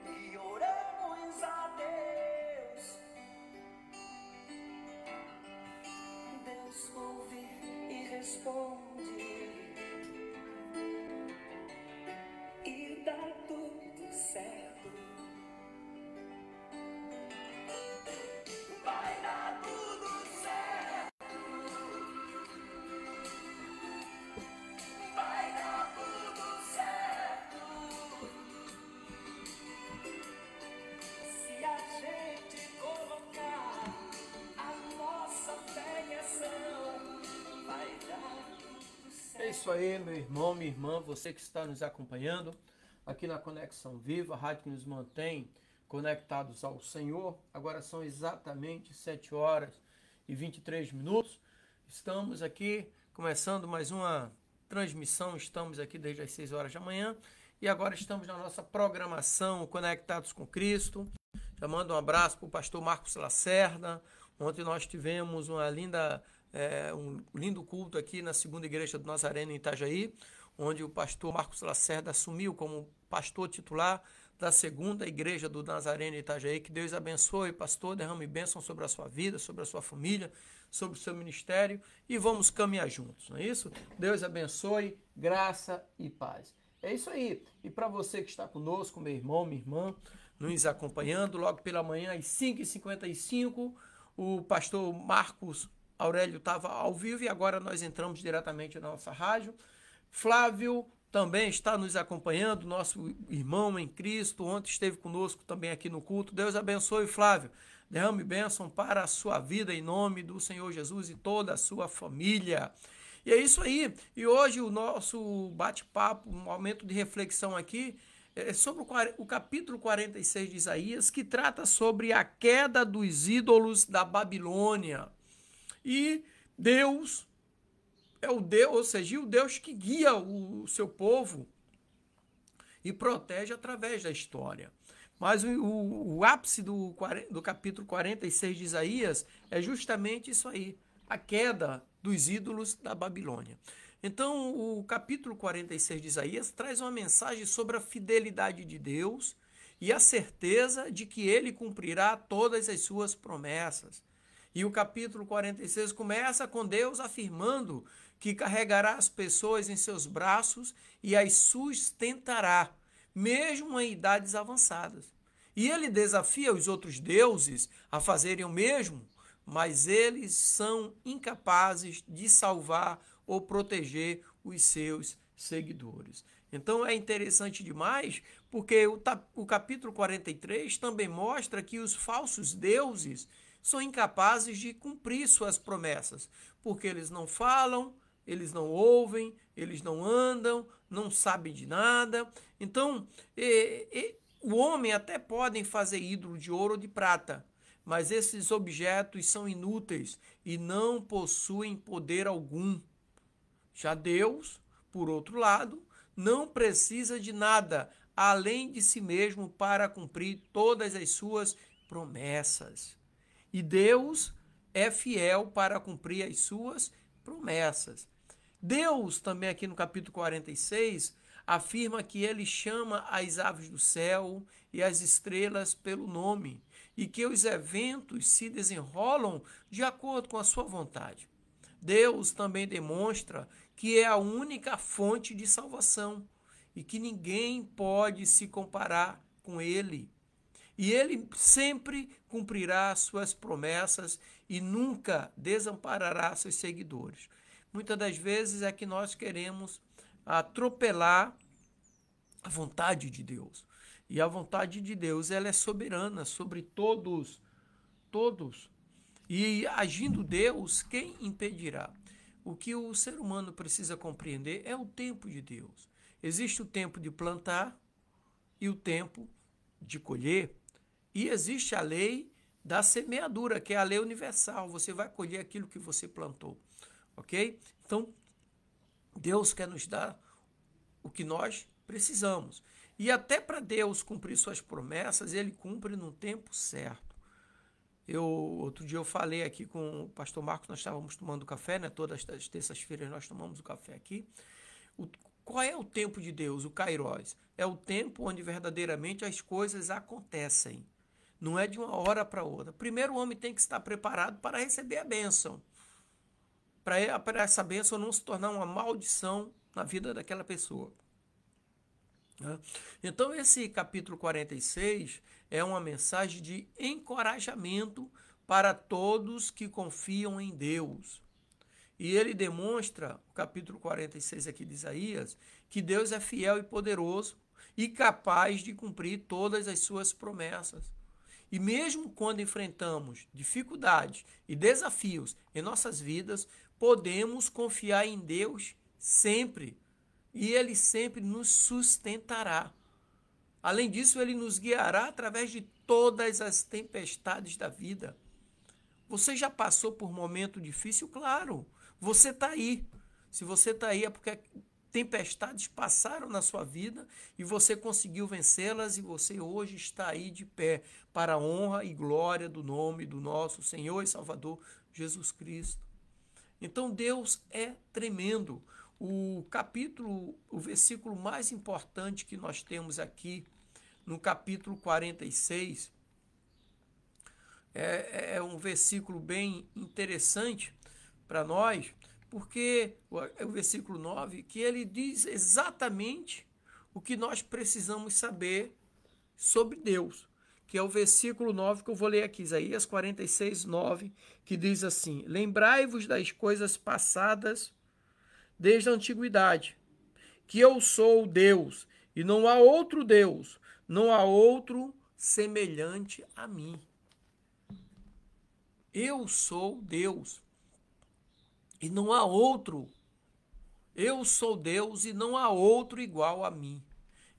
E oramos a Deus. Deus ouve e responde. E dá tudo certo. Vai dar tudo certo. Vai dar tudo certo. Se a gente colocar a nossa fé em ação, vai dar tudo certo. É isso aí, meu irmão, minha irmã, você que está nos acompanhando aqui na Conexão Viva, a rádio que nos mantém conectados ao Senhor. Agora são exatamente 7 horas e 23 minutos. Estamos aqui começando mais uma transmissão, estamos aqui desde as 6 horas da manhã e agora estamos na nossa programação Conectados com Cristo. Já mando um abraço para o pastor Marcos Lacerda. Ontem nós tivemos um lindo culto aqui na segunda igreja do Nazareno em Itajaí, onde o pastor Marcos Lacerda assumiu como pastor titular da segunda igreja do Nazareno em Itajaí. Que Deus abençoe, pastor, derrame bênção sobre a sua vida, sobre a sua família, sobre o seu ministério e vamos caminhar juntos, não é isso? Deus abençoe, graça e paz. É isso aí. E para você que está conosco, meu irmão, minha irmã, nos acompanhando, logo pela manhã às 5h55, o pastor Marcos Aurélio estava ao vivo e agora nós entramos diretamente na nossa rádio. Flávio também está nos acompanhando, nosso irmão em Cristo, ontem esteve conosco também aqui no culto. Deus abençoe, Flávio. Derrame bênção para a sua vida em nome do Senhor Jesus e toda a sua família. E é isso aí. E hoje o nosso bate-papo, um momento de reflexão aqui, é sobre o capítulo 46 de Isaías, que trata sobre a queda dos ídolos da Babilônia. E Deus é o Deus, ou seja, o Deus que guia o seu povo e protege através da história. Mas o ápice do capítulo 46 de Isaías é justamente isso aí, a queda dos ídolos da Babilônia. Então, o capítulo 46 de Isaías traz uma mensagem sobre a fidelidade de Deus e a certeza de que ele cumprirá todas as suas promessas. E o capítulo 46 começa com Deus afirmando que carregará as pessoas em seus braços e as sustentará, mesmo em idades avançadas. E ele desafia os outros deuses a fazerem o mesmo, mas eles são incapazes de salvar ou proteger os seus seguidores. Então é interessante demais, porque o capítulo 43 também mostra que os falsos deuses são incapazes de cumprir suas promessas, porque eles não falam, eles não ouvem, eles não andam, não sabem de nada. Então, o homem até podem fazer ídolo de ouro ou de prata, mas esses objetos são inúteis e não possuem poder algum. Já Deus, por outro lado, não precisa de nada além de si mesmo para cumprir todas as suas promessas. E Deus é fiel para cumprir as suas promessas. Deus, também aqui no capítulo 46, afirma que ele chama as aves do céu e as estrelas pelo nome e que os eventos se desenrolam de acordo com a sua vontade. Deus também demonstra que é a única fonte de salvação e que ninguém pode se comparar com ele. E ele sempre cumprirá suas promessas e nunca desamparará seus seguidores. Muitas das vezes é que nós queremos atropelar a vontade de Deus. E a vontade de Deus, ela é soberana sobre todos. E agindo Deus, quem impedirá? O que o ser humano precisa compreender é o tempo de Deus. Existe o tempo de plantar e o tempo de colher. E existe a lei da semeadura, que é a lei universal. Você vai colher aquilo que você plantou. Ok? Então, Deus quer nos dar o que nós precisamos. E até para Deus cumprir suas promessas, ele cumpre no tempo certo. Outro dia eu falei aqui com o pastor Marcos, nós estávamos tomando café, né? Todas as terças-feiras nós tomamos o café aqui. Qual é o tempo de Deus, o Kairos? É o tempo onde verdadeiramente as coisas acontecem. Não é de uma hora para outra. Primeiro o homem tem que estar preparado para receber a bênção. Para essa bênção não se tornar uma maldição na vida daquela pessoa. Então esse capítulo 46 é uma mensagem de encorajamento para todos que confiam em Deus. E ele demonstra, o capítulo 46 aqui de Isaías, que Deus é fiel e poderoso e capaz de cumprir todas as suas promessas. E mesmo quando enfrentamos dificuldades e desafios em nossas vidas, podemos confiar em Deus sempre. E Ele sempre nos sustentará. Além disso, Ele nos guiará através de todas as tempestades da vida. Você já passou por um momento difícil? Claro, você está aí. Se você está aí é porque tempestades passaram na sua vida e você conseguiu vencê-las e você hoje está aí de pé para a honra e glória do nome do nosso Senhor e Salvador Jesus Cristo. Então Deus é tremendo. O versículo mais importante que nós temos aqui no capítulo 46 é um versículo bem interessante para nós, porque é o versículo 9, que ele diz exatamente o que nós precisamos saber sobre Deus, que é o versículo 9 que eu vou ler aqui, Isaías 46, 9, que diz assim: lembrai-vos das coisas passadas desde a antiguidade, que eu sou Deus, e não há outro Deus, não há outro semelhante a mim. Eu sou Deus, e não há outro. Eu sou Deus, e não há outro igual a mim.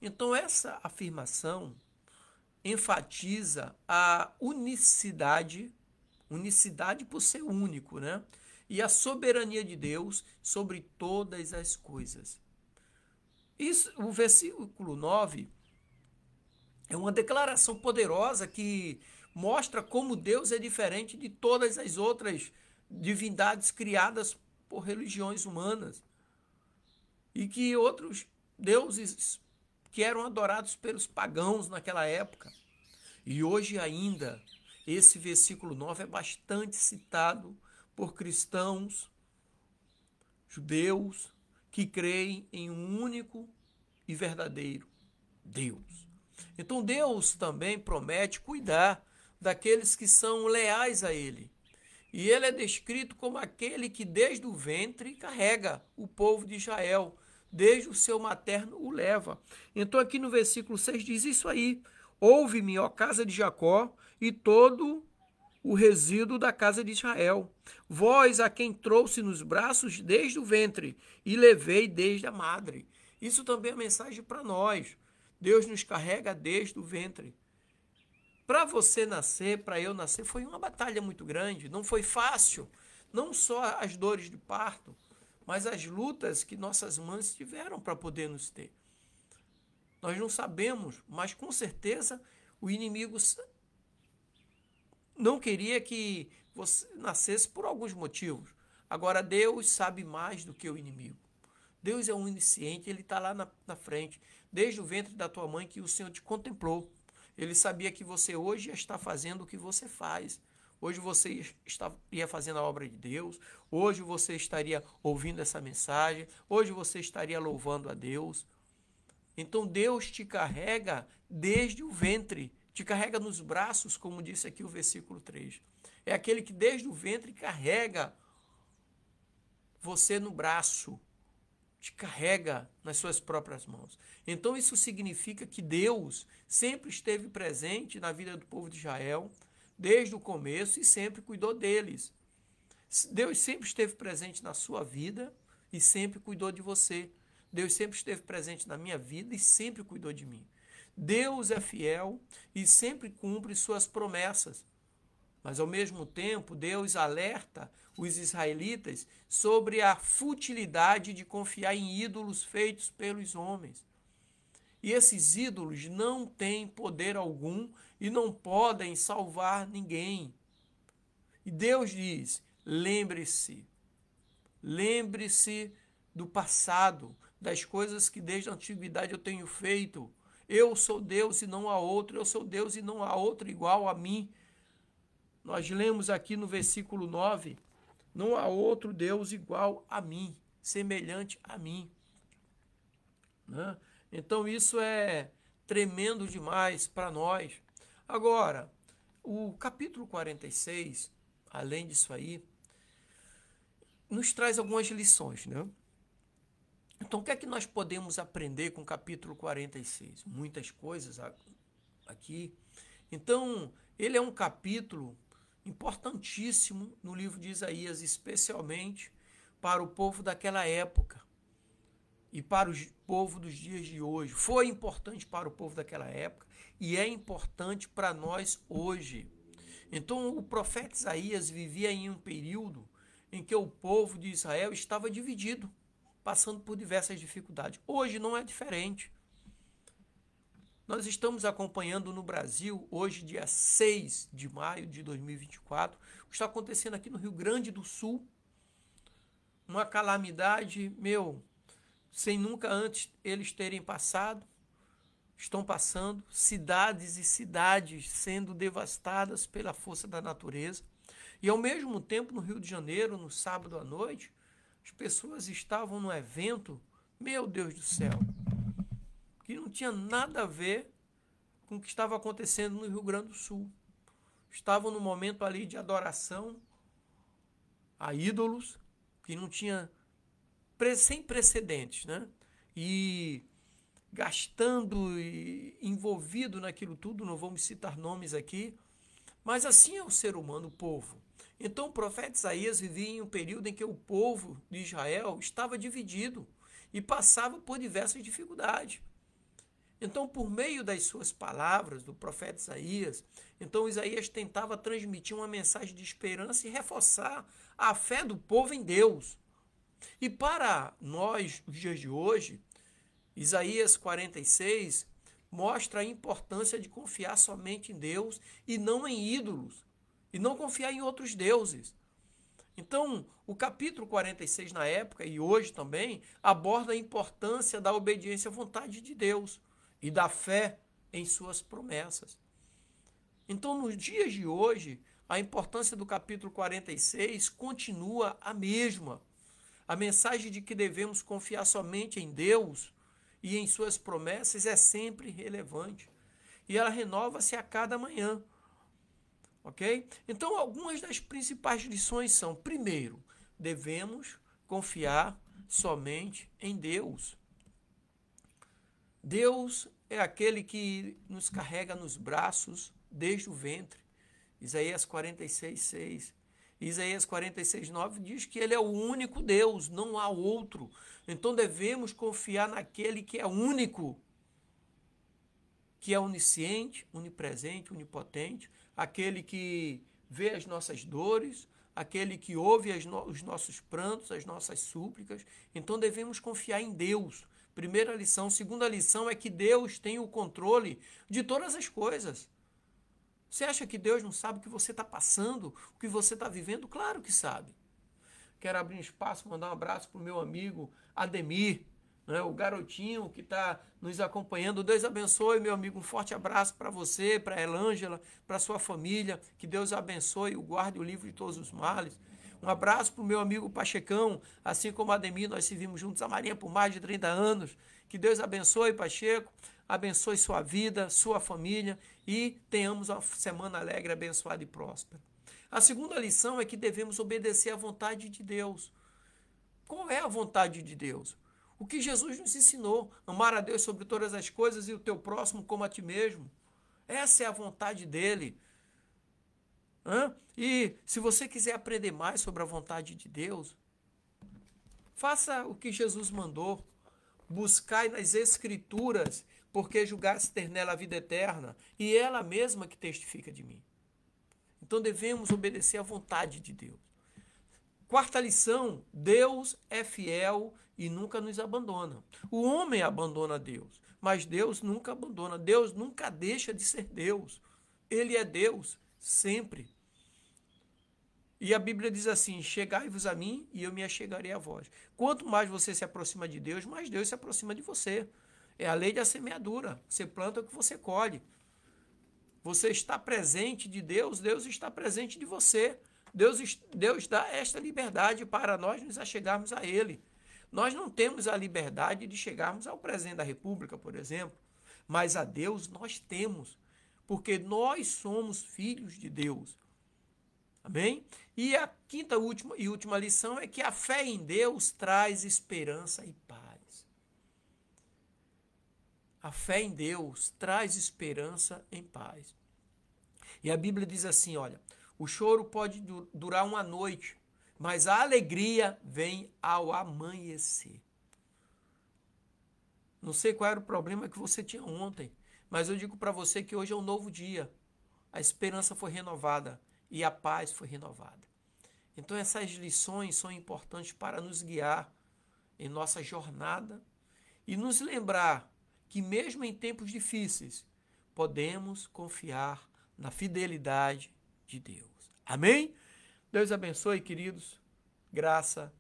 Então, essa afirmação enfatiza a unicidade por ser único, né? E a soberania de Deus sobre todas as coisas. Isso, o versículo 9 é uma declaração poderosa que mostra como Deus é diferente de todas as outras divindades criadas por religiões humanas e que outros deuses que eram adorados pelos pagãos naquela época. E hoje ainda, esse versículo 9 é bastante citado por cristãos, judeus, que creem em um único e verdadeiro Deus. Então Deus também promete cuidar daqueles que são leais a Ele. E Ele é descrito como aquele que desde o ventre carrega o povo de Israel, desde o seu materno o leva. Então aqui no versículo 6 diz isso aí: ouve-me, ó casa de Jacó, e todo o resíduo da casa de Israel, vós a quem trouxe nos braços desde o ventre e levei desde a madre. Isso também é mensagem para nós. Deus nos carrega desde o ventre. Para você nascer, para eu nascer, foi uma batalha muito grande, não foi fácil. Não só as dores de parto, mas as lutas que nossas mães tiveram para poder nos ter. Nós não sabemos, mas com certeza o inimigo não queria que você nascesse por alguns motivos. Agora, Deus sabe mais do que o inimigo. Deus é um onisciente, Ele está lá na frente, desde o ventre da tua mãe que o Senhor te contemplou. Ele sabia que você hoje está fazendo o que você faz. Hoje você estaria fazendo a obra de Deus. Hoje você estaria ouvindo essa mensagem. Hoje você estaria louvando a Deus. Então Deus te carrega desde o ventre. Te carrega nos braços, como disse aqui o versículo 3. É aquele que desde o ventre carrega você no braço. Te carrega nas suas próprias mãos. Então isso significa que Deus sempre esteve presente na vida do povo de Israel, desde o começo, e sempre cuidou deles. Deus sempre esteve presente na sua vida e sempre cuidou de você. Deus sempre esteve presente na minha vida e sempre cuidou de mim. Deus é fiel e sempre cumpre suas promessas. Mas, ao mesmo tempo, Deus alerta os israelitas sobre a futilidade de confiar em ídolos feitos pelos homens. E esses ídolos não têm poder algum e não podem salvar ninguém. E Deus diz: lembre-se do passado, das coisas que desde a antiguidade eu tenho feito. Eu sou Deus e não há outro, eu sou Deus e não há outro igual a mim. Nós lemos aqui no versículo 9, não há outro Deus igual a mim, semelhante a mim. Né? Então isso é tremendo demais para nós. Agora, o capítulo 46, além disso aí, nos traz algumas lições, né? Então, o que é que nós podemos aprender com o capítulo 46? Muitas coisas aqui. Então, ele é um capítulo importantíssimo no livro de Isaías, especialmente para o povo daquela época e para o povo dos dias de hoje. Foi importante para o povo daquela época e é importante para nós hoje. Então, o profeta Isaías vivia em um período em que o povo de Israel estava dividido, passando por diversas dificuldades. Hoje não é diferente. Nós estamos acompanhando no Brasil, hoje, dia 6 de maio de 2024, o que está acontecendo aqui no Rio Grande do Sul. Uma calamidade, sem nunca antes eles terem passado. Estão passando cidades e cidades sendo devastadas pela força da natureza. E, ao mesmo tempo, no Rio de Janeiro, no sábado à noite, as pessoas estavam num evento, meu Deus do céu, que não tinha nada a ver com o que estava acontecendo no Rio Grande do Sul. Estavam no momento ali de adoração a ídolos, que não tinha, sem precedentes, né? E gastando e envolvido naquilo tudo, não vamos citar nomes aqui, mas assim é o ser humano, o povo. Então o profeta Isaías vivia em um período em que o povo de Israel estava dividido e passava por diversas dificuldades. Então, por meio das suas palavras, do profeta Isaías, então Isaías tentava transmitir uma mensagem de esperança e reforçar a fé do povo em Deus. E para nós, os dias de hoje, Isaías 46 mostra a importância de confiar somente em Deus e não em ídolos, e não confiar em outros deuses. Então, o capítulo 46 na época, e hoje também, aborda a importância da obediência à vontade de Deus e da fé em suas promessas. Então, nos dias de hoje, a importância do capítulo 46 continua a mesma. A mensagem de que devemos confiar somente em Deus e em suas promessas é sempre relevante. E ela renova-se a cada manhã. Ok? Então, algumas das principais lições são: primeiro, devemos confiar somente em Deus. Deus é aquele que nos carrega nos braços desde o ventre. Isaías 46, 6. Isaías 46, 9 diz que ele é o único Deus, não há outro. Então devemos confiar naquele que é único, que é onisciente, onipresente, onipotente, aquele que vê as nossas dores, aquele que ouve os nossos prantos, as nossas súplicas. Então devemos confiar em Deus. Primeira lição. Segunda lição é que Deus tem o controle de todas as coisas. Você acha que Deus não sabe o que você está passando, o que você está vivendo? Claro que sabe. Quero abrir um espaço, mandar um abraço para o meu amigo Ademir, né, o garotinho que está nos acompanhando. Deus abençoe, meu amigo. Um forte abraço para você, para a Elângela, para a sua família. Que Deus abençoe, o guarde, o livre de todos os males. Um abraço para o meu amigo Pachecão, assim como Ademir, nós servimos juntos a Marinha por mais de 30 anos. Que Deus abençoe, Pacheco, abençoe sua vida, sua família e tenhamos uma semana alegre, abençoada e próspera. A segunda lição é que devemos obedecer à vontade de Deus. Qual é a vontade de Deus? O que Jesus nos ensinou: amar a Deus sobre todas as coisas e o teu próximo como a ti mesmo. Essa é a vontade dele. E se você quiser aprender mais sobre a vontade de Deus, faça o que Jesus mandou. Buscai nas Escrituras, porque julgaste ter nela a vida eterna, e ela mesma que testifica de mim. Então devemos obedecer à vontade de Deus. Quarta lição: Deus é fiel e nunca nos abandona. O homem abandona Deus, mas Deus nunca abandona. Deus nunca deixa de ser Deus. Ele é Deus sempre. E a Bíblia diz assim: chegai-vos a mim e eu me achegarei a vós. Quanto mais você se aproxima de Deus, mais Deus se aproxima de você. É a lei da semeadura. Você planta o que você colhe. Você está presente de Deus, Deus está presente de você. Deus dá esta liberdade para nós nos achegarmos a Ele. Nós não temos a liberdade de chegarmos ao presidente da República, por exemplo, mas a Deus nós temos, porque nós somos filhos de Deus. Amém? E a quinta e última lição é que a fé em Deus traz esperança e paz. A fé em Deus traz esperança e paz. E a Bíblia diz assim, olha, o choro pode durar uma noite, mas a alegria vem ao amanhecer. Não sei qual era o problema que você tinha ontem, mas eu digo para você que hoje é um novo dia. A esperança foi renovada e a paz foi renovada. Então essas lições são importantes para nos guiar em nossa jornada e nos lembrar que mesmo em tempos difíceis, podemos confiar na fidelidade de Deus. Amém? Deus abençoe, queridos. Graça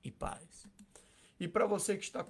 e paz. E para você que está